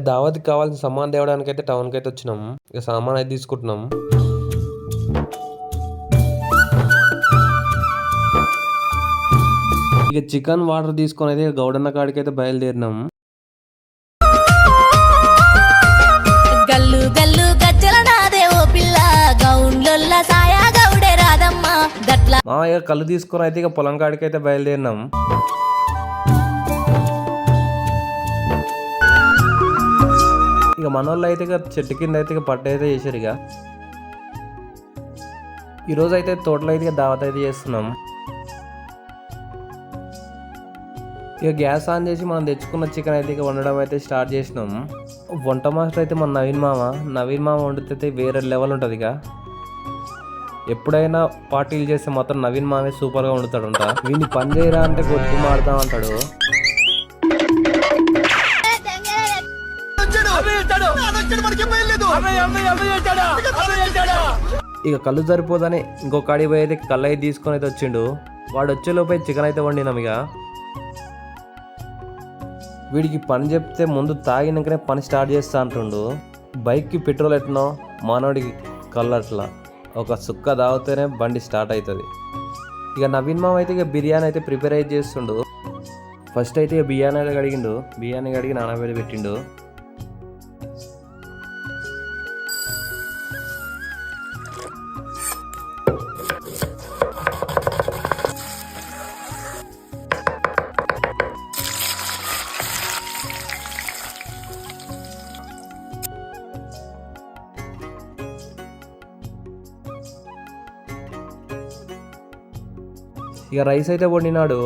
దావత్కి కావాల్సిన సామాన్ తేవడానికి అయితే టౌన్కి అయితే వచ్చినాం. ఇక సామాన్ అయితే తీసుకుంటున్నాం. ఇక చికెన్ వాటర్ తీసుకొని అయితే గౌడన్న కాడికి అయితే బయలుదేరినాం. గల్లు గల్లు గజ్జల నాదే ఓ పిల్ల గౌండ్లొల్ల సాయా గౌడే రాదమ్మ గట్ల ఇక కళ్ళు తీసుకొని అయితే ఇక పొలం కాడికి అయితే బయలుదేరినాం. ఇక మనోళ్ళు అయితే ఇక చెట్టు కింద అయితే ఇక పట్టు అయితే చేశారు. ఇక ఈరోజు అయితే తోటలో అయితే దావత్ అయితే చేస్తున్నాం. ఇక గ్యాస్ ఆన్ చేసి మనం తెచ్చుకున్న చికెన్ అయితే ఇక వండడం అయితే స్టార్ట్ చేసినాం. వంట మాస్టర్ అయితే మన నవీన్ మామ వండితే వేరే లెవెల్ ఉంటుంది. ఇక ఎప్పుడైనా పార్టీలు చేస్తే మాత్రం నవీన్ మామే సూపర్గా వండుతాడంట. వీడిని పని చేయరా అంటే కొద్ది మాడుతా అంటాడు. ఇక కళ్ళు సరిపోదని ఇంకో కాడి పోయి అయితే కళ్ళు అయితే తీసుకొని అయితే వచ్చిండు. వాడు వచ్చేలోపే చికెన్ అయితే వండినాం. ఇక వీడికి పని చెప్తే ముందు తాగినాకనే పని స్టార్ట్ చేస్తా అంటుండు. బైక్కి పెట్రోల్ ఎట్నో మానవుడికి కళ్ళు అట్లా ఒక సుక్క తాగితేనే బండి స్టార్ట్ అవుతుంది. ఇక నవీన్ మామ అయితే ఇక బిర్యానీ అయితే ప్రిపేర్ అయితే చేస్తుండు. ఫస్ట్ అయితే ఇక బిర్యానీ అయితే కడిగిండు. బిర్యానీ కడిగి నానబెట్టి పెట్టిండు. ఇక రైస్ అయితే వండినాడు.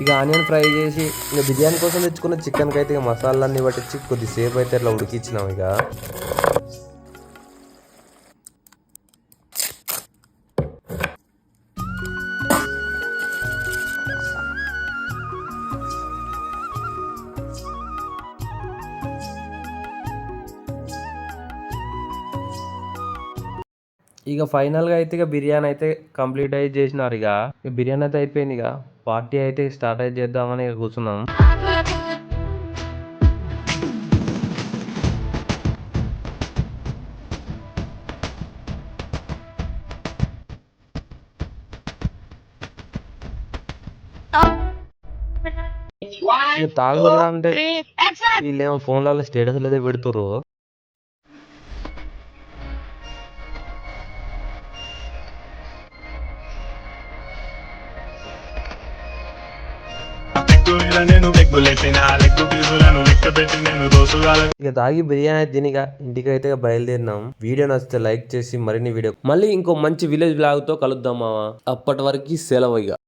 ఇక ఆనియన్ ఫ్రై చేసి ఇక బిర్యానీ కోసం తెచ్చుకున్న చికెన్కి అయితే ఇక మసాలాన్ని పట్టించి కొద్దిసేపు అయితే అట్లా ఉడికిచ్చినాం. ఇక ఫైనల్గా అయితే ఇక బిర్యానీ అయితే కంప్లీట్ అయితే చేసినారు. ఇక బిర్యానీ అయితే అయిపోయింది. ఇక పార్టీ అయితే స్టార్ట్ అయితే చేద్దామని కూర్చున్నాం. ఇక తాగుదా అంటే వీళ్ళేమో ఫోన్లలో స్టేటస్లు అయితే పెడుతుర్రు. ఇక తాగి బిర్యానీ తినిగా ఇంటికి అయితే బయలుదేరినాం. వీడియో నచ్చితే లైక్ చేసి మరిన్ని వీడియో మళ్ళీ ఇంకో మంచి విలేజ్ బ్లాగ్ తో కలుద్దాం మావా. అప్పటి వరకు సెలవు. ఇక